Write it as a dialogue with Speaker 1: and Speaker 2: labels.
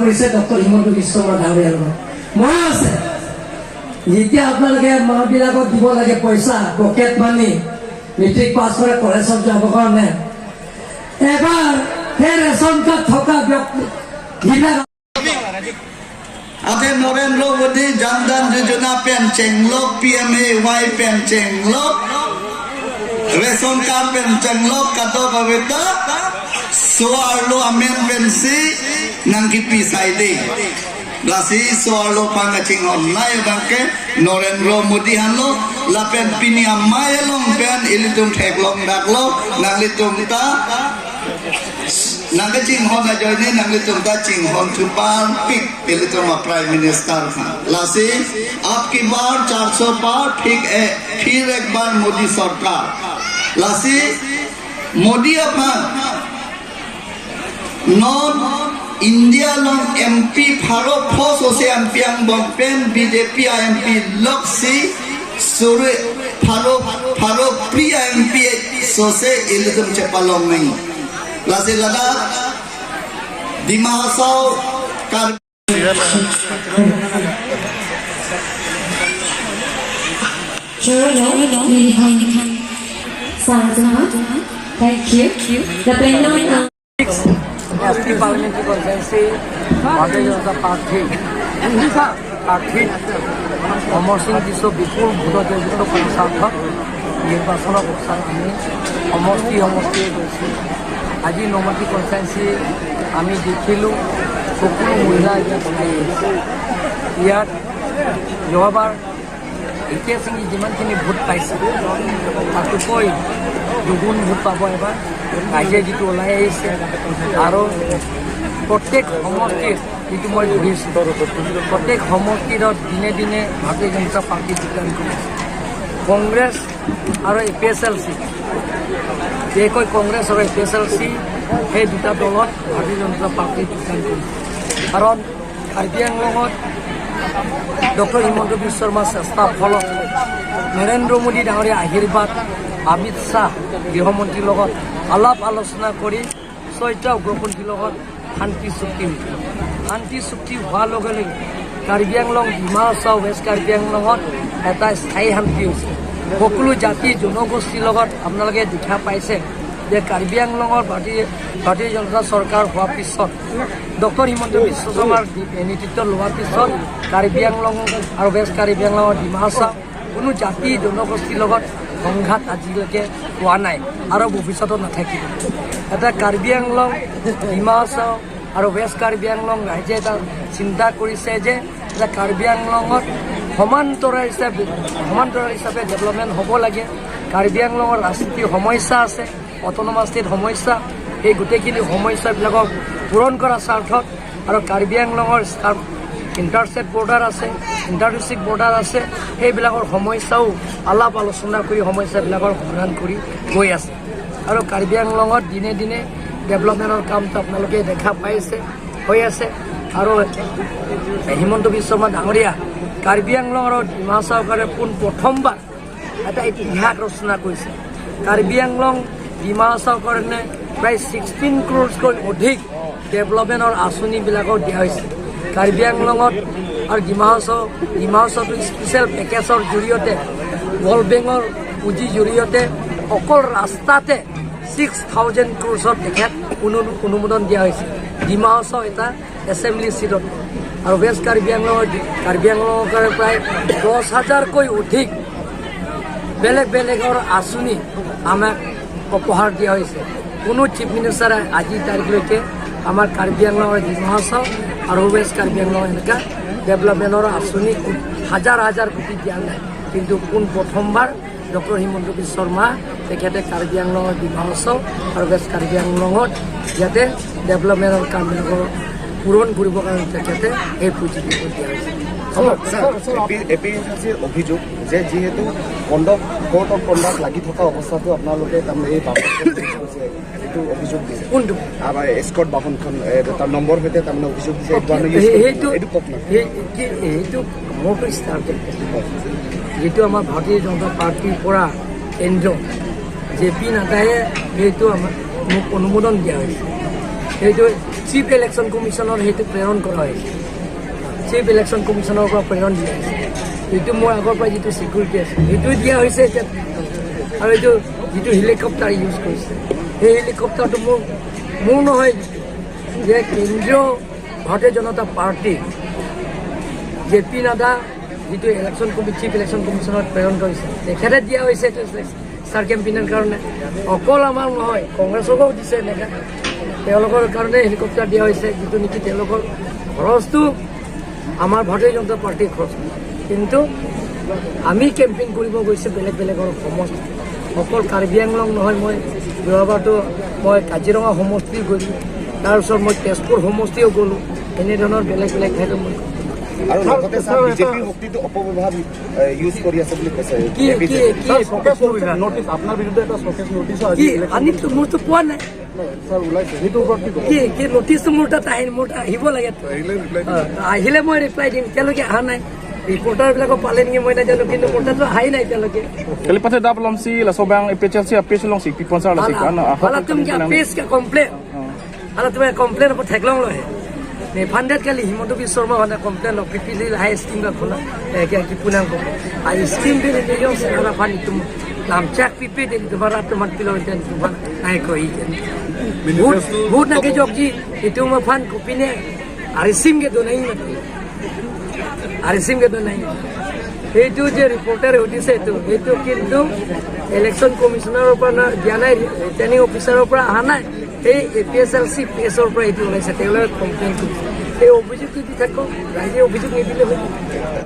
Speaker 1: কৰিছে ডক্টৰ হিমন্ত বিশ্ব শৰ্মা ডাঙৰীয়াৰ লগত মনত আছে যেতিয়া আপোনালোকে মাহবিলাকত দিব লাগে পইচা পকেট মানি মেট্ৰিক পাছ কৰে কলেজত যাবৰ কাৰণে এবাৰ সেই ৰেচন কাৰ্ড থকা ব্যক্তি
Speaker 2: अथे नरेंद्र मोदी जनधन योजना पेंशन लोग PMAY पेंशन लोग रेशन कार्ड पेंशन लोग कतो कविता सोआलो अमेन पेंसी नंगी पिसाई दे लासी सोआलो पंगचिंग online bangke नरेंद्र मोदी हानो लापेन पिनी अम्माय लोग पेन इलितुम ठेकलोग डाकलो नालितुम ता Nangga cinghon aja ini nangga tumta cinghon tupan pik pilih cuma prime minister kan. Lasi, आपकी बार 400 पार फिर एक बार मोदी सरकार. लासी मोदी अपन नॉन इंडिया लोग MP फारो फोस उसे MP yang bongpen BJP MP loksi suri pharaoh प्रिया MP सोसे इल्म तुम cepalong नहीं. Lasi lada di Mahasau kar
Speaker 3: Thank you. The plenary
Speaker 4: FT Parliamentary Conference Bharatiya Janata Party অমৰ সিং কিছু বিপুল ভোটত জয়যুক্ত পঞ্চায়তত নিৰ্বাচনৰ প্ৰচাৰ আমি সমষ্টি গৈছোঁ আজি নমাটি কনষ্টিটুৱেঞ্চি আমি দেখিলোঁ সকলো মহিলা এতিয়া বনাই আহিছে ইয়াত যোৱাবাৰ এতিয়া সিঙি যিমানখিনি ভোট পাইছে তাতোকৈ দুগুণ ভোট পাব এবাৰ ৰাইজে যিটো ওলাই আহিছে আৰু প্ৰত্যেক সমষ্টিত যিটো মই ঘূৰিছোঁ প্ৰত্যেক সমষ্টিত দিনে দিনে ভাৰতীয় জনতা পাৰ্টি যোগদান কৰিছে কংগ্ৰেছ আৰু APSLC যেকৈ কংগ্ৰেছ আৰু APSLC সেই দুটা দলত ভাৰতীয় জনতা পাৰ্টি যোগদান কৰিছে কাৰণ কাৰ্বি আংলঙত ডক্টৰ হিমন্ত বিশ্ব শৰ্মাৰ চেষ্টাৰ ফলত নৰেন্দ্ৰ মোদী ডাঙৰীয়া আশীৰ্বাদ অমিত শ্বাহ গৃহমন্ত্ৰীৰ লগত আলাপ আলোচনা কৰি 6টা উগ্ৰপন্থীৰ লগত শান্তি চুক্তি হৈছিল শান্তি চুক্তি হোৱাৰ লগে লগে কাৰ্বি আংলং ডিমা হাছাও ৱেষ্ট কাৰ্বি আংলঙত এটা স্থায়ী শান্তি হৈছে সকলো জাতি জনগোষ্ঠীৰ লগত আপোনালোকে দেখা পাইছে যে কাৰ্বি আংলঙৰ ভাৰতীয় জনতা চৰকাৰ হোৱাৰ পিছত ডক্টৰ হিমন্ত বিশ্ব শৰ্মাৰ নেতৃত্ব লোৱাৰ পিছত কাৰ্বি আংলং আৰু ৱেষ্ট কাৰ্বি আংলঙৰ ডিমা হাছাও কোনো জাতি জনগোষ্ঠীৰ লগত সংঘাত আজিলৈকে হোৱা নাই আৰু ভৱিষ্যতত নাথাকিব এটা কাৰ্বি আংলং ডিমা হাছাও আৰু ৱেষ্ট কাৰ্বি আংলং ৰাইজে এটা চিন্তা কৰিছে যে এটা কাৰ্বি আংলঙত সমান্তৰাল হিচাপে ডেভেলপমেণ্ট হ'ব লাগে কাৰ্বি আংলঙৰ ৰাজনীতিৰ সমস্যা আছে অট'নমাছ ষ্টেট সমস্যা এই গোটেইখিনি সমস্যাবিলাকক পূৰণ কৰাৰ স্বাৰ্থত আৰু কাৰ্বি আংলঙৰ ইণ্টাৰষ্টেট বৰ্ডাৰ আছে ইণ্টাৰ ডিষ্ট্ৰিক্ট বৰ্ডাৰ আছে সেইবিলাকৰ সমস্যাও আলাপ আলোচনা কৰি সমস্যাবিলাকৰ সমাধান কৰি গৈ আছে আৰু কাৰ্বি আংলঙত দিনে দিনে ডেভেলপমেণ্টৰ কামটো আপোনালোকে দেখা পাইছে হৈ আছে আৰু হিমন্ত বিশ্ব শৰ্মা ডাঙৰীয়া কাৰ্বি আংলং আৰু ডিমা হাছাওৰে প্ৰথমবাৰ এটা ইতিহাস ৰচনা কৰিছে কাৰ্বি আংলং ডিমা হাছাওৰ কাৰণে প্ৰায় 16 crores অধিক ডেভেলপমেণ্টৰ আঁচনিবিলাকক দিয়া হৈছে কাৰ্বি আংলঙত আৰু ডিমা হাছাওটো স্পেচিয়েল পেকেজৰ জৰিয়তে ৱৰ্ল্ড বেংকৰ পুঁজিৰ জৰিয়তে অকল ৰাস্তাতে 6,000 crores তেখেত অনুমোদন দিয়া হৈছে ডিমা হাছাও এটা এছেম্বলি চিটত আৰু ৱেষ্ট কাৰ্বি আংলঙৰ প্ৰায় 10,000কৈ অধিক বেলেগৰ আঁচনি আমাক উপহাৰ দিয়া হৈছে কোনো চিফ মিনিষ্টাৰে আজি তাৰিখলৈকে আমাৰ কাৰ্বি আংলঙৰ ডিমা হাছাও আৰু ৱেষ্ট কাৰ্বি আংলঙৰ এনেকুৱা ডেভেলপমেণ্টৰ আঁচনি হাজাৰ কোটি দিয়া নাই কিন্তু প্ৰথমবাৰ ডক্টৰ হিমন্ত বিশ্ব শৰ্মা তেখেতে কাৰ্বি আংলঙৰ ডিমা হাছাও আৰু ৱেষ্ট কাৰ্বি আংলঙত ইয়াতে ডেভেলপমেণ্টৰ কামবিলাকৰ পূৰণ কৰিবৰ কাৰণে তেখেতে এই পুঁজি দিয়া হৈছে
Speaker 5: APSLCৰ অভিযোগ যে যিহেতু কোৰ্ট অফ কণ্ডাক্ট লাগি থকা অৱস্থাটো আপোনালোকে তাৰমানে এই এইটো অভিযোগ দিছে
Speaker 4: কোনটো
Speaker 5: এস্কৰ্ট বাহনখন তাৰ নম্বৰ সৈতে তাৰমানে অভিযোগ দিছে
Speaker 4: এইটো মোৰটো ষ্টাৰ্টেড যিটো আমাৰ ভাৰতীয় জনতা পাৰ্টিৰ পৰা কেন্দ্ৰ JP নাড্ডাই সেইটো মোক অনুমোদন দিয়া হৈছে সেইটো চিফ ইলেকশ্যন কমিশ্যনৰ সেইটো প্ৰেৰণ কৰা হৈছে চিফ ইলেকশ্যন কমিশ্যনৰ পৰা প্ৰেৰণ দিয়া হৈছে এইটো মোৰ আগৰ পৰা যিটো ছিকিউৰিটি আছে সেইটো দিয়া হৈছে এতিয়া আৰু এইটো যিটো হেলিকপ্টাৰ ইউজ কৰিছে সেই হেলিকপ্টাৰটো মোৰ নহয় যে কেন্দ্ৰীয় ভাৰতীয় জনতা পাৰ্টি JP নাড্ডা যিটো চিফ ইলেকশ্যন কমিশ্যনত প্ৰেৰণ কৰিছে তেখেতে দিয়া হৈছে ষ্টাৰ কেম্পেইনৰ কাৰণে অকল আমাৰ নহয় কংগ্ৰেছকো দিছে এনেকৈ তেওঁলোকৰ কাৰণে হেলিকপ্টাৰ দিয়া হৈছে যিটো নেকি তেওঁলোকৰ খৰচটো আমাৰ ভাৰতীয় জনতা পাৰ্টিৰ খৰচ কিন্তু আমি কেম্পেইন কৰিব গৈছোঁ বেলেগ বেলেগৰ সমষ্টি অকল কাৰ্বি আংলং নহয় মই যোৱাবাৰতো মই কাজিৰঙা সমষ্টি গ'লোঁ তাৰপিছত মই তেজপুৰ সমষ্টিও গ'লোঁ এনেধৰণৰ বেলেগ বেলেগ ঠাইতো মই
Speaker 5: আৰু লগতে ছাৰ বিজেপিৰ শক্তিটো অপব্যৱহাৰ ইউজ কৰি আছে বুলি কৈছে
Speaker 6: নোটিছ আপোনাৰ বিৰুদ্ধে এটা চকেজ নোটিছো
Speaker 4: কি আনিতো মোৰতো পোৱা নাই
Speaker 6: ছাৰ ওলাইছে সেইটো ওপৰত
Speaker 4: কি নটিছটো মোৰ তাত আহিব লাগে আহিলে মই ৰিপ্লাই দিম এতিয়ালৈকে অহা নাই ৰিপৰ্টাৰবিলাকক পালে নেকি মই নাজানো কিন্তু মোৰ তাতো অহাই নাই এতিয়ালৈকে
Speaker 6: Kelipatan dah belum si lah sobang apes long si pipon sa lah si kana
Speaker 4: Kalau तुम क्या पेश का कॉम्प्लेन kalau तुम कॉम्प्लेन पर ठेकलों लो है मैं फंडेड कली हिमंत बिश्व शर्मा वाला कॉम्प्लेन लो पीपीली हाई स्कीम का खोला क्या कि पुनः को आई स्कीम भी नहीं जो से वाला फंड तुम नाम चेक पीपी दे तुम्हारा तुम पिलो इंटेंस तुम्हारा नहीं कोई बहुत ना के जॉब जी itu mah fund kopi ne arisim के दो नहीं मतलब arisim के दो नहीं এইটো যে ৰিপৰ্টাৰ উঠিছে এইটো কিন্তু ইলেকশ্যন কমিশ্যনাৰৰ পৰা দিয়া নাই ৰিটাৰ্নিং অফিচাৰৰ পৰা অহা নাই এই APSLC পেছৰ পৰা এইটো ওলাইছে তেওঁলোকে কমপ্লেইন কৰিছে এই অভিযোগটো দি থাকক ৰাইজে অভিযোগ নিদিলে হয়